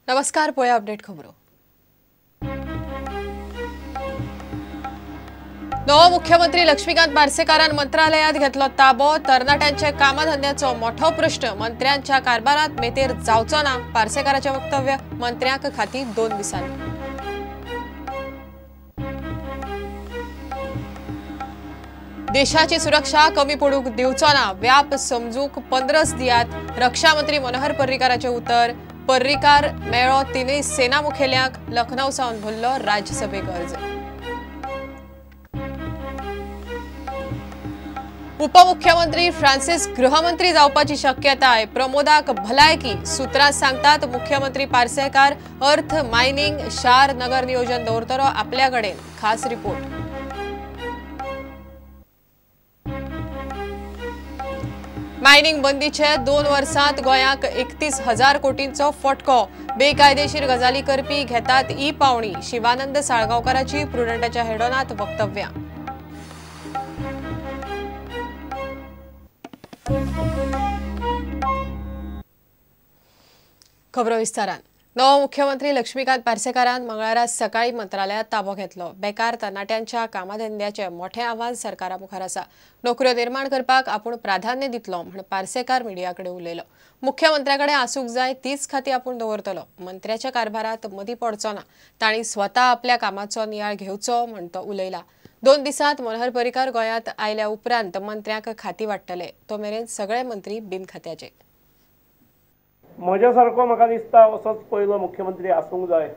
नमस्कार. पळया अपडेट खबरो. नवो मुख्यमंत्री लक्ष्मीकांत पार्सेकारान मंत्रालयात घेतलो ताबो. तरणाट्यांचे कामधंद्याचो मोठो प्रश्न मंत्र्यांच्या कारभारात मेतेर जावचो ना. पार्सेकाराचे वक्तव्य. मंत्र्यांक खाती 2 दिसांनी. देशाची सुरक्षा कमी पडूंक दिवचो ना. व्याप समजूक 15 दियात. रक्षा मंत्री मनोहर पर्रीकाराचे उतर. पर्रीकार मेळो तिनूय सेना मुखेल्यांक. लखनौ सावन भरलो राज्यसभेक अर्ज. उपमुख्यमंत्री फ्रांसिस गृहमंत्री जावपाची शक्यताय. प्रमोदाक भलायकी. सुत्रां सांगतात मुख्यमंत्री पार्सेकार अर्थ, मायनिंग, शार, नगर नियोजन दवरतलो आपल्या कडेन. खास रिपोर्ट. मायनिंग बंदीचे 2 वर्सांत गोंयाक 31,000 कोटींचो फटको. बेकायदेशीर गजाली करपी घेतात पावणी. शिवानंद साळगांवकाराची प्रुडंटाच्या हेडोनात वक्तव्यां. खबरो विस्तारान. नवो मुख्यमंत्री लक्ष्मीकांत पार्सेकारान मंगळारा सकाळी मंत्रालयात ताबो घेतलो. बेकार तरणाट्यांच्या कामधंद्याचे मोठे आव्हान सरकारा मुखार आसा. नोकऱ्यो निर्माण करपाक आपूण प्राधान्य दितलो म्हण पार्सेकार मिडियाकडे उलयलो. मुख्यमंत्र्याकडे आसूंक जाय तीच खाती आपूण दवरतलो. मंत्र्याच्या कारभारात मदीं पडचो ना. तांणी स्वता आपल्या कामाचो नियाळ घेवचो म्हण तो उलयला. 2 दिसांत मनोहर पर्रीकार गोंयांत आयल्या उपरांत मंत्र्यांक खाती वाडटले. तो मेरेन सगळे मंत्री बिनखात्याचे. म्हज्या सारको म्हाका दिसता असोच पयलो मुख्यमंत्री आसूंक जाय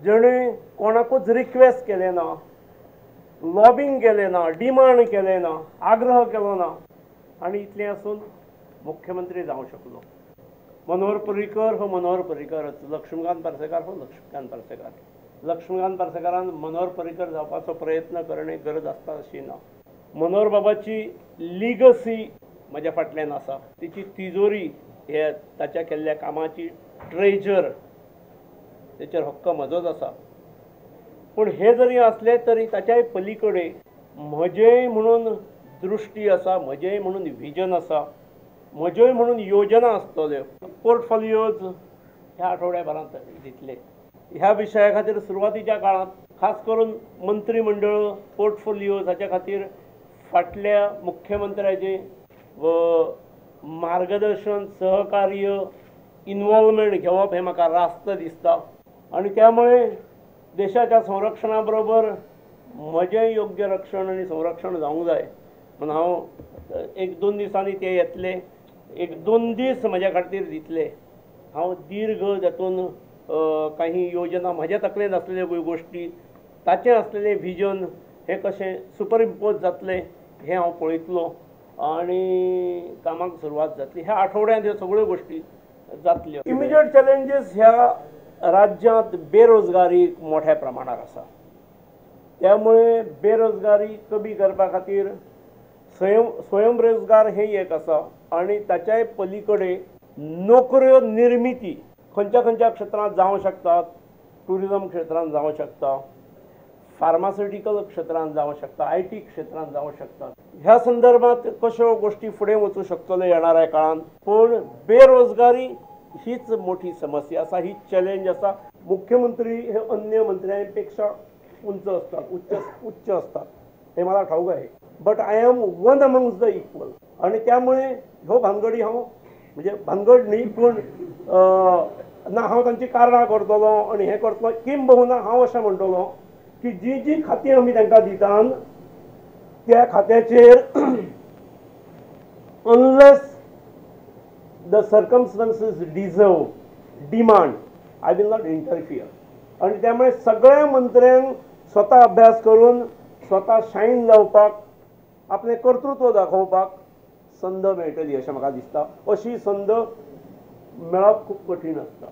जेणे कोणाकूच रिक्वेस्ट केले ना, लॉबिंग केले ना, डिमांड केले ना, आग्रह केलो ना आनी इतलें आसून मुख्यमंत्री जावंक शकलो. मनोहर पर्रीकर हो मनोहर पर्रीकरच. लक्ष्मीकांत पार्सेकार हो लक्ष्मीकांत पार्सेकार. लक्ष्मीकांत पार्सेकारान मनोहर पर्रीकर जावपाचो प्रयत्न करणे गरज आसता अशी ना. मनोहर बाबाची लिगसी म्हज्या फाटल्यान आसा. तिची तिजोरी हे ताच्या केल्ल्या कामाची ट्रेजर तेचेर हक्क म्हजोच आसा. पूण हे जरी असले तरी ताच्याय पलीकडे म्हजेय म्हणून दृश्टी आसा, म्हजेय म्हणून विजन आसा, म्हज्योय म्हणून योजना आसतल्यो. पोर्टफोलियोज ह्या आठवड्याभरांत दितले. ह्या विशया खातीर सुरवातीच्या काळात खास करून मंत्रिमंडळ पोर्टफोलियोज हाच्या खातीर फाटल्या मुख्यमंत्र्याचे मार्गदर्शन, सहकार्य, इन्वॉल्वमेंट घेवप हे म्हाका रास्त दिसता. आणि त्यामुळे देशाच्या संरक्षणा बरोबर म्हजें योग्य रक्षण आणि संरक्षण जावंक जाय म्हणून हांव 1-2 दिसांनी ते येतले. 1-2 दीस म्हज्या खातीर दितले. हांव दीर्घ जातून काही योजना म्हज्या तकलेंत आसलेल्यो गोश्टी, ताचें आसलेलें व्हिजन हें कशें सुपर इम्पोज जातलें हें हांव पळयतलो आणि कामाक सुरवात जातली. ह्या आठवड्यांत ह्यो सगळ्यो गोश्टी जातल्यो. इमिजिएट चॅलेंजीस ह्या राज्यांत बेरोजगारी मोठ्या प्रमाणात आसा. त्यामुळे बेरोजगारी कमी करपा खातीर स्वयंरोजगार हे एक आसा आणि ताच्याय पलीकडे नोकऱ्यो निर्मिती खंयच्या खंयच्या क्षेत्रांत जावंक शकतात. टुरिजम क्षेत्रांत जावंक शकता, फार्मास्युटिकल क्षेत्रांत जावंक शकता, IT क्षेत्रांत जावंक शकतात. ह्या संदर्भात कश्यो गोष्टी फुडें वचूं शकतल्यो येणाऱ्या काळांत. पण बेरोजगारी हीच मोठी समस्या आसा, ही चॅलेंज आसा. मुख्यमंत्री हे अन्य मंत्र्यांपेक्षा उंच असतात, उच्च असतात हे मला ठाऊक आहे. But I am one amongst the equal. आणि त्यामुळे ह्यो भानगडी हांव म्हणजे भानगड न्ही पूण ना हांव तांची कारणां करतलो आनी हें करतलो किंबहुना हांव अशें म्हणटलो की जी खातीं आमी तांकां दितात त्या खात्याचेर unless the circumstances deserve demand I will not interfere. आणि त्यामुळे सगळ्या मंत्र्यांक स्वता अभ्यास करून स्वता शायन जावपाक, आपलें कर्तृत्व दाखोवपाक संद मेळटली अशें म्हाका दिसता. अशी संद मेळप खूब कठीण आसता.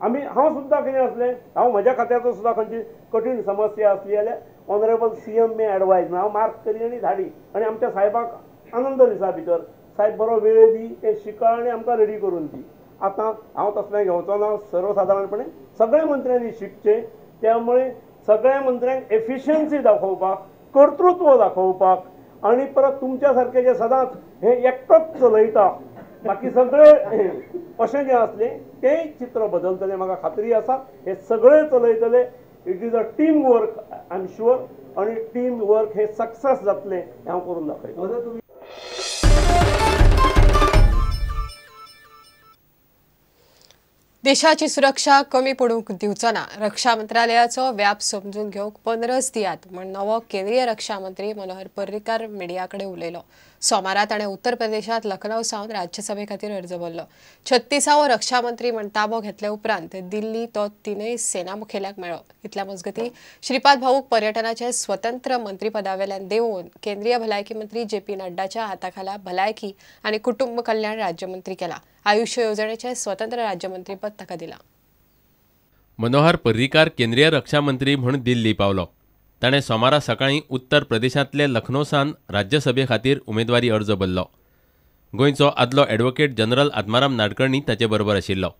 हांव सुद्दां कितें आसलें, हांव म्हज्या खात्याचो सुद्दां खंयची कठीण समस्या आसली जाल्यार ऑनरेबल CM मे एडवायज हांव मार्क करी आनी धाडी आनी आमच्या साहेबाक आनंद दिसा भितर साहेब बरो वेळ दी, तें शिका आनी आमकां रेडी करून दी. आतां हांव तसलें घेवचो ना. सर्वसाधारणपणे सगळ्या मंत्र्यांनी शिकचें. त्यामुळे सगळ्या मंत्र्यांक एफिशियन्सी दाखोवपाक, कर्तृत्व दाखोवपाक आणि परत तुमच्या सारखे जे सदांच हे एकटोच चलयता बाकी सगळे अशें जें आसलें तेंय चित्र बदलतलें म्हाका खात्री आसा. हे सगळे चलयतले. It is a team work I am sure. आणि टीम वर्क हे सक्सेस जातलें हें हांव करून दाखयतां. देशाची सुरक्षा कमी पडूंक दिवचो ना. रक्षा मंत्रालयाचो व्याप समजून घेवंक 15 दियात म्हण नवो केंद्रीय रक्षा मंत्री मनोहर पर्रीकार मिडियाकडे उलयलो. सोमारा ताणें उत्तर प्रदेशात लखनौ सावन राज्यसभे खातीर अर्ज भरलो. 36वो रक्षा मंत्री म्हण ताबो घेतले उपरांत दिल्ली तो तीनय सेना मुखेल्यांक मेळ्ळो. इतल्या मजगतीं श्रीपाद भाऊक पर्यटनाचे स्वतंत्र मंत्रीपदावेल्यान देंवोवन केंद्रीय भलायकी मंत्री JP नड्डाच्या हाताखाला भलायकी आनी कुटुंब कल्याण राज्यमंत्री केला. आयुष्य येवजणेचे स्वतंत्र राज्यमंत्रीपद ताका दिला. मनोहर पर्रीकार केंद्रीय रक्षा मंत्री म्हूण दिल्ली पावलो. ताणें सोमारा सकाळीं उत्तर प्रदेशांतले लखनौ सावन राज्यसभे खातीर उमेदवारी अर्ज भरलो. गोंयचो आदलो ॲडव्होकेट जनरल आत्माराम नाडकर्णी ताचे बरोबर आशिल्लो.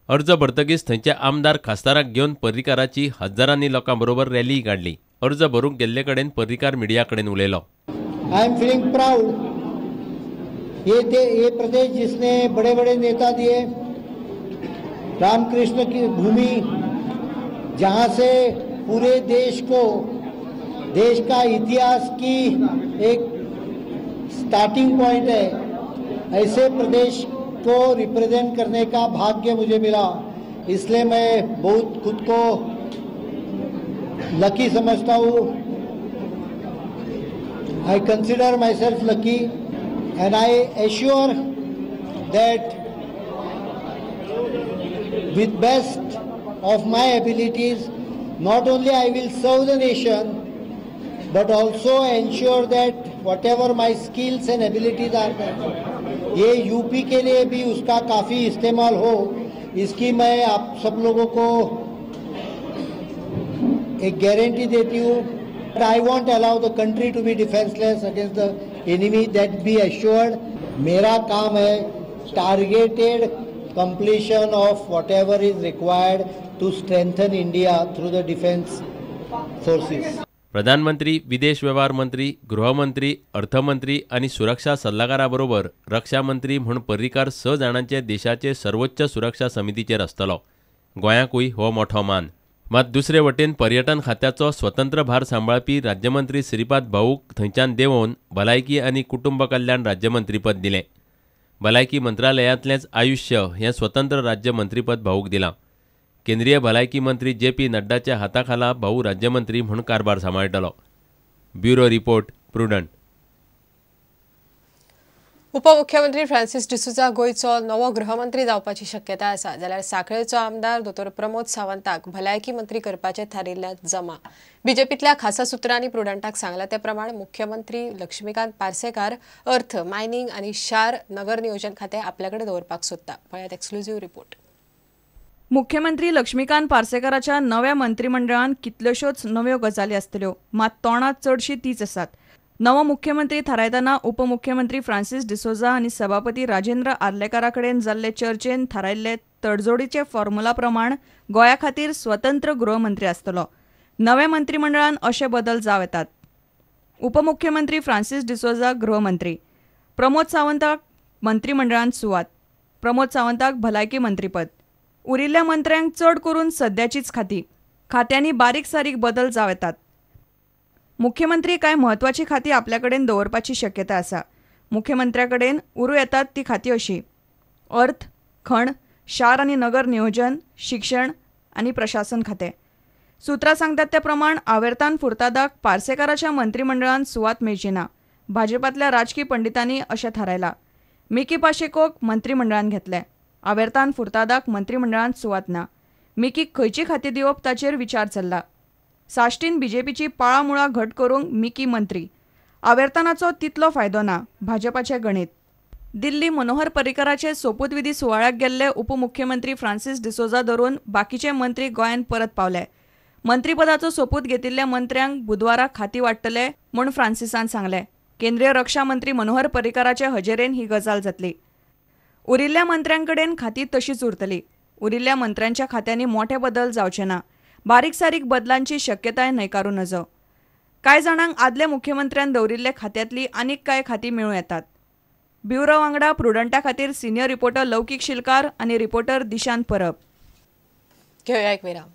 अर्ज भरतकीच थंयचे आमदार खासदाराक घेवन पर्रीकाराची हजारांनी लोकां बरोबर रॅली काडली. अर्ज भरूंक गेल्ले कडेन पर्रीकार मिडिया कडेन उलयलो. I am feeling proud. ये प्रदेश जिसने बड़े बड़े नेता दिए, रामकृष्ण की भूमि, जहाँ से पूरे देश को, देश का इतिहास की एक स्टार्टिंग पॉइंट है, ऐसे प्रदेश को रिप्रेजेंट करने का भाग्य मुझे मिला. इसलिए मैं बहुत खुद को लकी समझता हूँ. I consider my self lucky and I assure that with best of my abilities, not only I will serve the nation, but also ensure that whatever my skills and abilities are there, ये UP के लिए भी उसका काफ़ी इस्तेमाल हो, इसकी मैं आप सब लोगों को एक गारंटी देती हूँ. I won't allow the country to be defenseless against the enemy, that be assured. मेरा काम है targeted completion of whatever is required to strengthen India through the defense forces. प्रधानमंत्री, विदेश व्यवहार मंत्री, गृहमंत्री, अर्थमंत्री आणि सुरक्षा सल्लागाराबरोबर रक्षा मंत्री म्हूण पर्रीकार 6 जाणांचे देशाचे सर्वोच्च सुरक्षा समितीचेर आसतलो. गोंयाकूय हो मोठो मान. मात दुसरे वटेन पर्यटन खात्याचो स्वतंत्र भार सांबाळपी राज्यमंत्री श्रीपाद भाऊक थंयच्यान देंवोवन भलायकी आनी कुटुंब कल्याण राज्यमंत्रीपद दिलें. भलायकी मंत्रालयांतलेंच आयुष्य हें स्वतंत्र राज्यमंत्रीपद भाऊक दिलां. केंद्रीय भलायकी मंत्री JP नड्डाच्या हाताखाला भाऊ राज्यमंत्री म्हूण कारभार सांबाळटलो. Bureau report, Prudent. उपमुख्यमंत्री फ्रांसीस डिसोजा गोंयचो नवो गृहमंत्री जावपाची शक्यताय आसा. जाल्यार सांखळेचो आमदार दोतोर प्रमोद सावंताक भलायकी मंत्री करपाचे थारिल्ल्यात जमा. बीजेपीतल्या खासा सुत्रांनी प्रुडंटाक सांगला ते प्रमाण मुख्यमंत्री लक्ष्मीकांत पार्सेकार अर्थ, मायनिंग आनी शार नगर नियोजन खाते आपल्याकडे दवरपाक सोदता. पळयात एक्सक्लुझिव्ह रिपोर्ट. मुख्यमंत्री लक्ष्मीकांत पार्सेकाराच्या नव्या मंत्रिमंडळान कितल्योशोच नव्यो गजाली आसतल्यो, मात तोंडात चडशी तीच आसात. नवो मुख्यमंत्री थारायतना उपमुख्यमंत्री फ्रांसीस डिसोजा आनी सभापती राजेंद्र आर्लेकारा कडेन जाल्ले चर्चेन थारायल्ले तडजोडीचे फॉर्म्युला प्रमाण गोंया खातीर स्वतंत्र गृहमंत्री आसतलो. नव्या मंत्रिमंडळान अशे बदल जाव येतात. उपमुख्यमंत्री फ्रांसीस डिसोजा गृहमंत्री, प्रमोद सावंताक मंत्रिमंडळान सुवात, प्रमोद सावंताक भलायकी मंत्रीपद. उरिल्ल्या मंत्र्यांक चड करून सद्याचीच खात्यांनी बारीक सारीक बदल जाव येतात. मुख्यमंत्री कांय म्हत्वाची खाती आपल्या कडेन दवरपाची शक्यता आसा. मुख्यमंत्र्या कडेन उरूं येतात ती खाती अशी: अर्थ, खण, शार आनी नगर नियोजन, शिक्षण आनी प्रशासन खातें. सुत्रां सांगतात ते प्रमाण आवेर्तान फुर्तादाक पार्सेकाराच्या मंत्रिमंडळान सुवात मेळची ना. भाजपांतल्या राजकी पंडितांनी अशें थारायलां. मिकी पाशेकोक मंत्रिमंडळान घेतले. आवेर्तान फुर्तादाक मंत्रिमंडळान सुवात ना. मिकीक खंयची खाती दिवप ताचेर विचार चल्ला. साश्टीन बीजेपीची पाळामुळां घट करूंक मिकी मंत्री. आवेर्तानाचो तितलो फायदो ना. भाजपाचे गणीत. दिल्ली मनोहर पर्रीकाराचे सोपूतविधी सुवाळ्याक गेल्ले उपमुख्यमंत्री फ्रांसीस डिसोजा धरून बाकीचे मंत्री गोंयान परत पावले. मंत्रीपदाचो सोपूत घेतिल्ल्या मंत्र्यांक बुधवारा खाती वाडटले म्हूण फ्रांसीसान सांगले. केंद्रीय रक्षा मंत्री मनोहर पर्रीकाराचे हजेरेन ही गजाल जातली. उरिल्ल्या मंत्र्यांकडेन खाती तशीच उरतली. उरिल्ल्या मंत्र्यांच्या खात्यांनी मोठे बदल जावचे ना. बारीक सारीक बदलांची शक्यताय न्हयकारूं नजो. कांय जाणांक आदल्या मुख्यमंत्र्यान दवरिल्ले खात्यांतली आनीक कांय खाती मेळूं येतात. ब्युरो वांगडा प्रुडंटा खातीर सिनियर रिपोर्टर लौकीक शिलकार आनी रिपोर्टर दिशांत परब. घेऊया एक विराम.